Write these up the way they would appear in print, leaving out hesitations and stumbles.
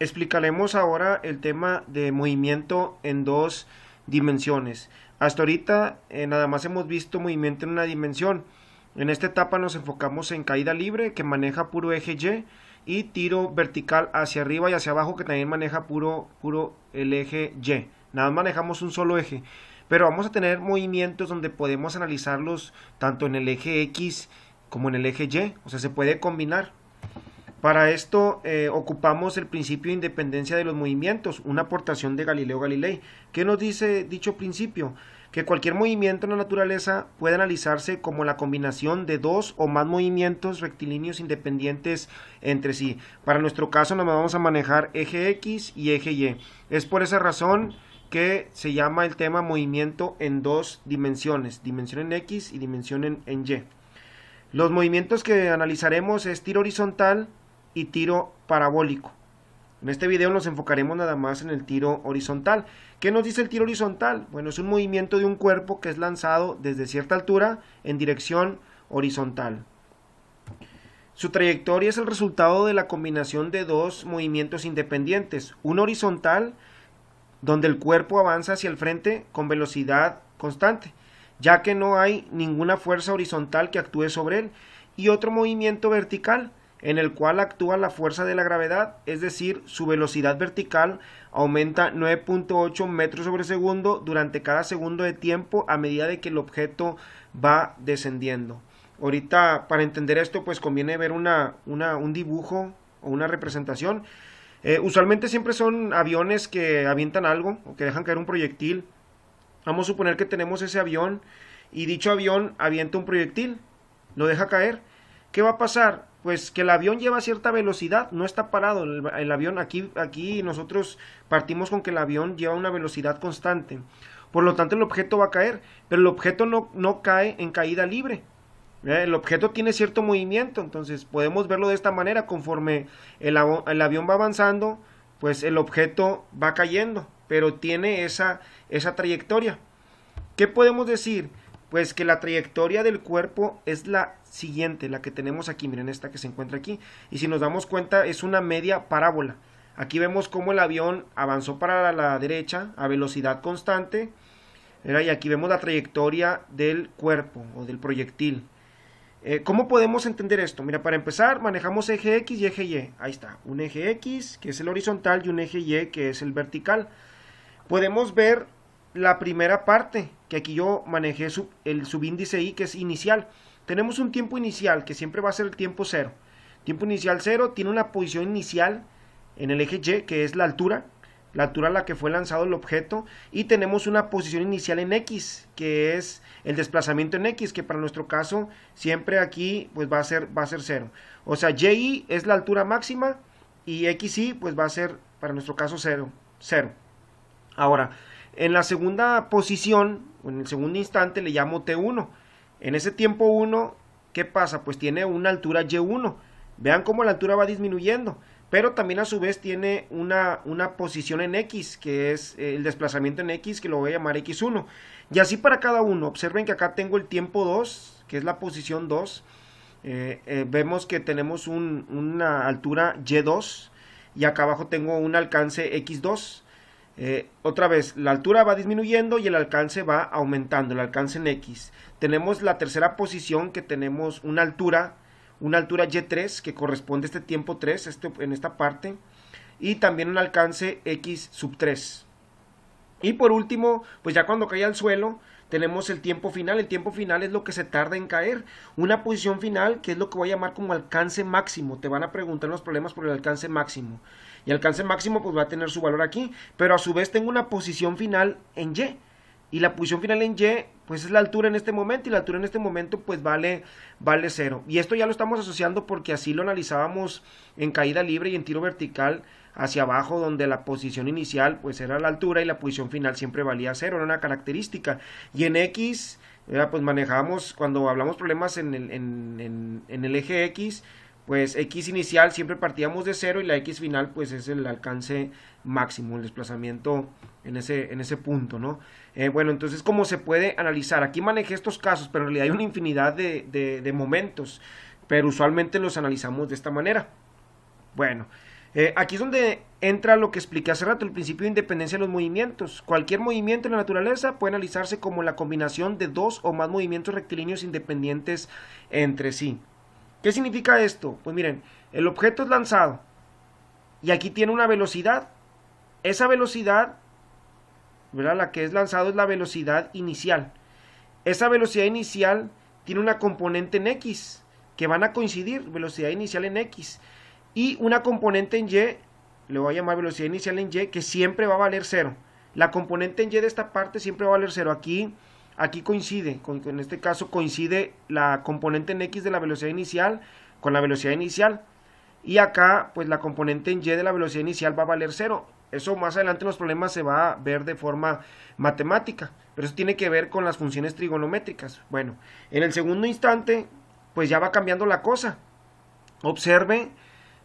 Explicaremos ahora el tema de movimiento en dos dimensiones. Hasta ahorita nada más hemos visto movimiento en una dimensión. En esta etapa nos enfocamos en caída libre, que maneja puro eje Y, y tiro vertical hacia arriba y hacia abajo, que también maneja puro el eje Y. Nada más manejamos un solo eje. Pero vamos a tener movimientos donde podemos analizarlos tanto en el eje X como en el eje Y. O sea, se puede combinar. Para esto ocupamos el principio de independencia de los movimientos, una aportación de Galileo Galilei. ¿Qué nos dice dicho principio? Que cualquier movimiento en la naturaleza puede analizarse como la combinación de dos o más movimientos rectilíneos independientes entre sí. Para nuestro caso nos vamos a manejar eje X y eje Y. Es por esa razón que se llama el tema movimiento en dos dimensiones, dimensión en X y dimensión en Y. Los movimientos que analizaremos es tiro horizontal y tiro parabólico. En este video nos enfocaremos nada más en el tiro horizontal. ¿Qué nos dice el tiro horizontal? Bueno, es un movimiento de un cuerpo que es lanzado desde cierta altura en dirección horizontal. Su trayectoria es el resultado de la combinación de dos movimientos independientes, uno horizontal, donde el cuerpo avanza hacia el frente con velocidad constante, ya que no hay ninguna fuerza horizontal que actúe sobre él, y otro movimiento vertical, en el cual actúa la fuerza de la gravedad, es decir, su velocidad vertical aumenta 9.8 metros sobre segundo durante cada segundo de tiempo a medida de que el objeto va descendiendo. Ahorita, para entender esto, pues conviene ver un dibujo o una representación. Usualmente siempre son aviones que avientan algo o que dejan caer un proyectil. Vamos a suponer que tenemos ese avión y dicho avión avienta un proyectil, lo deja caer. ¿Qué va a pasar? Pues que el avión lleva cierta velocidad, no está parado. El avión, aquí nosotros partimos con que el avión lleva una velocidad constante. Por lo tanto, el objeto va a caer, pero el objeto no cae en caída libre. El objeto tiene cierto movimiento, entonces podemos verlo de esta manera. Conforme el avión va avanzando, pues el objeto va cayendo, pero tiene esa trayectoria. ¿Qué podemos decir? Pues que la trayectoria del cuerpo es la siguiente, la que tenemos aquí, miren esta que se encuentra aquí, y si nos damos cuenta es una media parábola. Aquí vemos cómo el avión avanzó para la derecha a velocidad constante, ¿verdad? Y aquí vemos la trayectoria del cuerpo o del proyectil. ¿Cómo podemos entender esto? Mira, para empezar manejamos eje X y eje Y. Ahí está, un eje X que es el horizontal y un eje Y que es el vertical. Podemos ver la primera parte, que aquí yo manejé el subíndice I, que es inicial. Tenemos un tiempo inicial, que siempre va a ser el tiempo cero. Tiempo inicial cero, tiene una posición inicial en el eje Y, que es la altura a la que fue lanzado el objeto, y tenemos una posición inicial en X, que es el desplazamiento en X, que para nuestro caso siempre aquí pues va a ser cero. O sea, YI es la altura máxima y XY pues va a ser para nuestro caso cero. Ahora, en la segunda posición, o en el segundo instante, le llamo T1. En ese tiempo 1, ¿qué pasa? Pues tiene una altura Y1. Vean cómo la altura va disminuyendo, pero también a su vez tiene una posición en X, que es el desplazamiento en X, que lo voy a llamar X1. Y así para cada uno. Observen que acá tengo el tiempo 2, que es la posición 2. Vemos que tenemos una altura Y2, y acá abajo tengo un alcance X2. Otra vez, la altura va disminuyendo y el alcance va aumentando, el alcance en X. Tenemos la tercera posición, que tenemos una altura Y3, que corresponde a este tiempo 3, en esta parte, y también un alcance X sub 3. Y por último, pues ya cuando cae al suelo, tenemos el tiempo final. El tiempo final es lo que se tarda en caer. Una posición final, que es lo que voy a llamar como alcance máximo. Te van a preguntar en los problemas por el alcance máximo. Y el alcance máximo pues va a tener su valor aquí. Pero a su vez tengo una posición final en Y. Y la posición final en Y, pues es la altura en este momento, y la altura en este momento pues vale 0. Y esto ya lo estamos asociando porque así lo analizábamos en caída libre y en tiro vertical hacia abajo, donde la posición inicial pues era la altura y la posición final siempre valía 0, era una característica. Y en X, pues manejamos, cuando hablamos problemas en el eje X, pues X inicial siempre partíamos de 0 y la X final pues es el alcance máximo, el desplazamiento en ese punto, ¿no? Bueno, entonces, ¿cómo se puede analizar? Aquí manejé estos casos, pero en realidad hay una infinidad de momentos, pero usualmente los analizamos de esta manera. Bueno, Aquí es donde entra lo que expliqué hace rato, el principio de independencia de los movimientos. Cualquier movimiento en la naturaleza puede analizarse como la combinación de dos o más movimientos rectilíneos independientes entre sí. ¿Qué significa esto? Pues miren, el objeto es lanzado y aquí tiene una velocidad. Esa velocidad, ¿verdad? La que es lanzado es la velocidad inicial. Esa velocidad inicial tiene una componente en X, que van a coincidir, velocidad inicial en X, y una componente en Y, le voy a llamar velocidad inicial en Y, que siempre va a valer 0. La componente en Y de esta parte siempre va a valer 0. Aquí coincide, en este caso coincide la componente en X de la velocidad inicial con la velocidad inicial. Y acá, pues la componente en Y de la velocidad inicial va a valer 0. Eso más adelante en los problemas se va a ver de forma matemática, pero eso tiene que ver con las funciones trigonométricas. Bueno, en el segundo instante, pues ya va cambiando la cosa. Observe,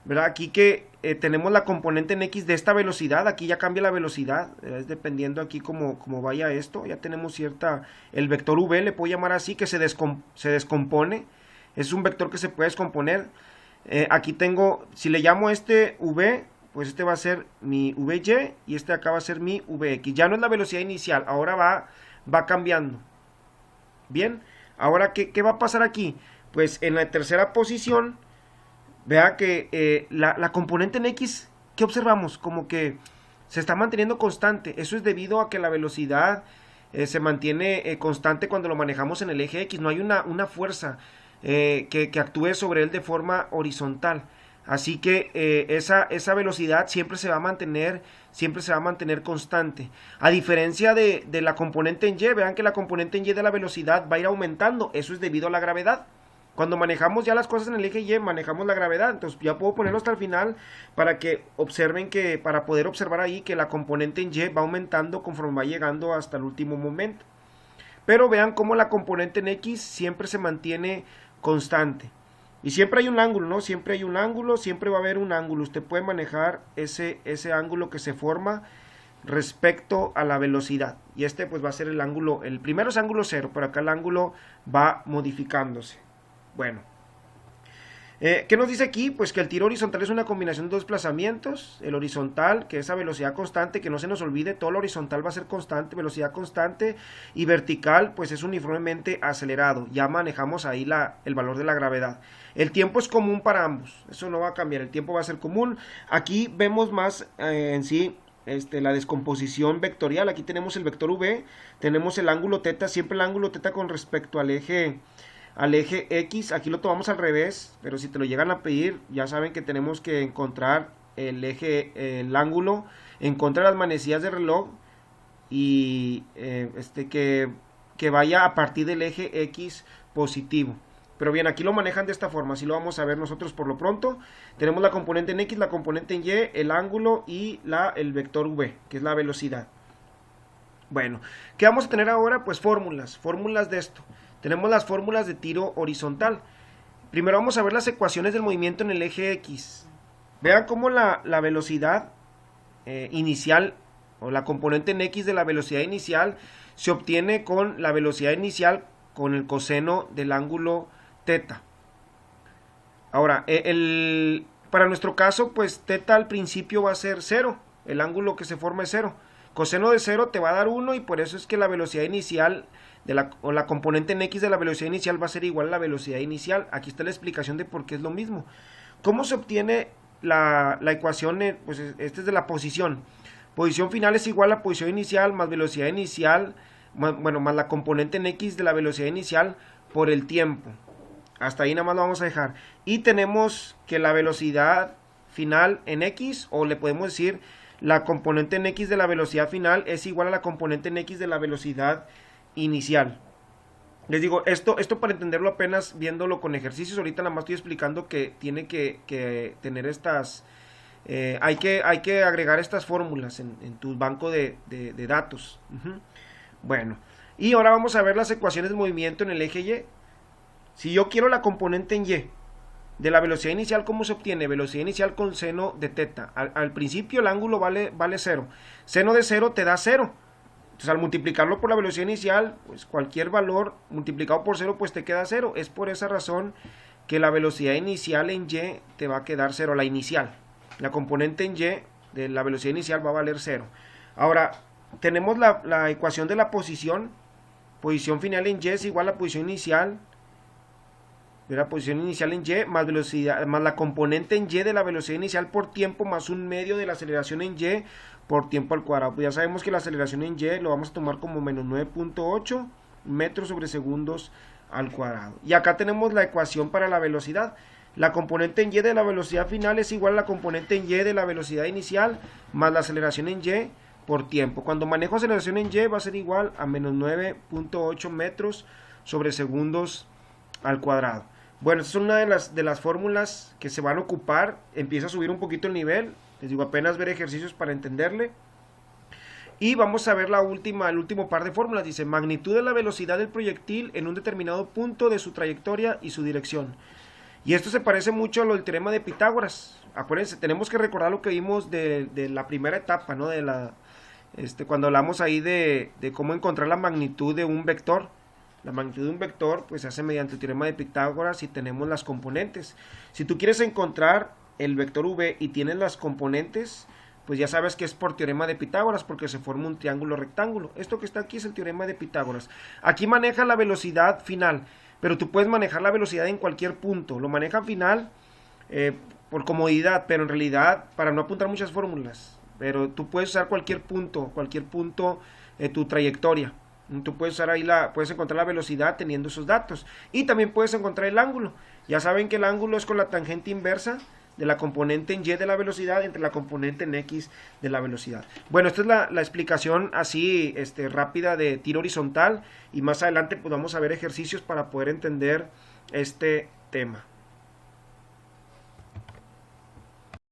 ¿verdad? Aquí que tenemos la componente en X de esta velocidad, aquí ya cambia la velocidad, es dependiendo aquí como vaya esto, ya tenemos cierta, el vector V le puedo llamar así, que se descompone, es un vector que se puede descomponer. Aquí tengo, si le llamo este V, pues este va a ser mi VY y este acá va a ser mi VX. Ya no es la velocidad inicial, ahora va cambiando. Bien, ahora ¿qué va a pasar aquí? Pues en la tercera posición, vea que la componente en X, ¿qué observamos? Como que se está manteniendo constante. Eso es debido a que la velocidad se mantiene constante cuando lo manejamos en el eje X. No hay una fuerza que actúe sobre él de forma horizontal. Así que esa velocidad siempre se va a mantener constante. A diferencia de la componente en Y, vean que la componente en Y de la velocidad va a ir aumentando. Eso es debido a la gravedad. Cuando manejamos ya las cosas en el eje Y, manejamos la gravedad. Entonces ya puedo ponerlo hasta el final para que observen para poder observar ahí que la componente en Y va aumentando conforme va llegando hasta el último momento. Pero vean cómo la componente en X siempre se mantiene constante. Y siempre hay un ángulo, ¿no? Siempre hay un ángulo, siempre va a haber un ángulo. Usted puede manejar ese ángulo que se forma respecto a la velocidad. Y este pues va a ser el ángulo, el primero es ángulo 0, pero acá el ángulo va modificándose. Bueno, ¿qué nos dice aquí? Pues que el tiro horizontal es una combinación de dos desplazamientos. El horizontal, que es a velocidad constante, que no se nos olvide, todo lo horizontal va a ser constante, velocidad constante, y vertical, pues es uniformemente acelerado. Ya manejamos ahí el valor de la gravedad. El tiempo es común para ambos, eso no va a cambiar, el tiempo va a ser común. Aquí vemos más en sí la descomposición vectorial. Aquí tenemos el vector V, tenemos el ángulo θ, siempre el ángulo θ con respecto al eje X. Aquí lo tomamos al revés, pero si te lo llegan a pedir, ya saben que tenemos que encontrar el ángulo en contra de las manecillas de reloj y que vaya a partir del eje X positivo. Pero bien, aquí lo manejan de esta forma, así lo vamos a ver nosotros por lo pronto. Tenemos la componente en X, la componente en Y, el ángulo y el vector V, que es la velocidad. Bueno, ¿qué vamos a tener ahora? Pues fórmulas de esto. Tenemos las fórmulas de tiro horizontal. Primero vamos a ver las ecuaciones del movimiento en el eje X. Vean cómo la velocidad inicial, o la componente en X de la velocidad inicial, se obtiene con la velocidad inicial con el coseno del ángulo θ. Ahora, para nuestro caso, pues θ al principio va a ser 0. El ángulo que se forma es 0. Coseno de 0 te va a dar 1 y por eso es que la velocidad inicial o la componente en X de la velocidad inicial va a ser igual a la velocidad inicial. Aquí está la explicación de por qué es lo mismo. ¿Cómo se obtiene la ecuación? Pues esta es de la posición. Posición final es igual a posición inicial más velocidad inicial, más la componente en X de la velocidad inicial por el tiempo. Hasta ahí nada más lo vamos a dejar. Y tenemos que la velocidad final en X, o le podemos decir la componente en X de la velocidad final es igual a la componente en X de la velocidad inicial. Les digo, esto para entenderlo apenas viéndolo con ejercicios. Ahorita nada más estoy explicando que tiene que tener estas... hay que agregar estas fórmulas en tu banco de datos. Bueno, y ahora vamos a ver las ecuaciones de movimiento en el eje Y. Si yo quiero la componente en Y de la velocidad inicial, ¿cómo se obtiene? Velocidad inicial con seno de θ. Al principio el ángulo vale 0. Seno de 0 te da 0. Entonces al multiplicarlo por la velocidad inicial, pues cualquier valor multiplicado por 0 pues te queda 0. Es por esa razón que la velocidad inicial en Y te va a quedar 0, la inicial. La componente en y de la velocidad inicial va a valer 0. Ahora, tenemos la ecuación de la posición. Posición final en y es igual a posición inicial. La posición inicial en y más velocidad más la componente en y de la velocidad inicial por tiempo más un medio de la aceleración en y por tiempo al cuadrado. Pues ya sabemos que la aceleración en y lo vamos a tomar como menos 9.8 metros sobre segundos al cuadrado. Y acá tenemos la ecuación para la velocidad. La componente en y de la velocidad final es igual a la componente en y de la velocidad inicial más la aceleración en y por tiempo. Cuando manejo aceleración en y va a ser igual a menos 9.8 metros sobre segundos al cuadrado. Bueno, esta es una de las fórmulas que se van a ocupar. Empieza a subir un poquito el nivel. Les digo, apenas ver ejercicios para entenderle. Y vamos a ver el último par de fórmulas. Dice, magnitud de la velocidad del proyectil en un determinado punto de su trayectoria y su dirección. Y esto se parece mucho a lo del teorema de Pitágoras. Acuérdense, tenemos que recordar lo que vimos de la primera etapa, ¿no? Cuando hablamos ahí de cómo encontrar la magnitud de un vector. La magnitud de un vector pues se hace mediante el teorema de Pitágoras y tenemos las componentes. Si tú quieres encontrar el vector v y tienes las componentes, pues ya sabes que es por teorema de Pitágoras porque se forma un triángulo rectángulo. Esto que está aquí es el teorema de Pitágoras. Aquí maneja la velocidad final, pero tú puedes manejar la velocidad en cualquier punto. Lo maneja final por comodidad, pero en realidad para no apuntar muchas fórmulas. Pero tú puedes usar cualquier punto de tu trayectoria. Tú puedes usar ahí puedes encontrar la velocidad teniendo esos datos. Y también puedes encontrar el ángulo. Ya saben que el ángulo es con la tangente inversa de la componente en y de la velocidad entre la componente en x de la velocidad. Bueno, esta es la explicación así rápida de tiro horizontal. Y más adelante pues vamos a ver ejercicios para poder entender este tema.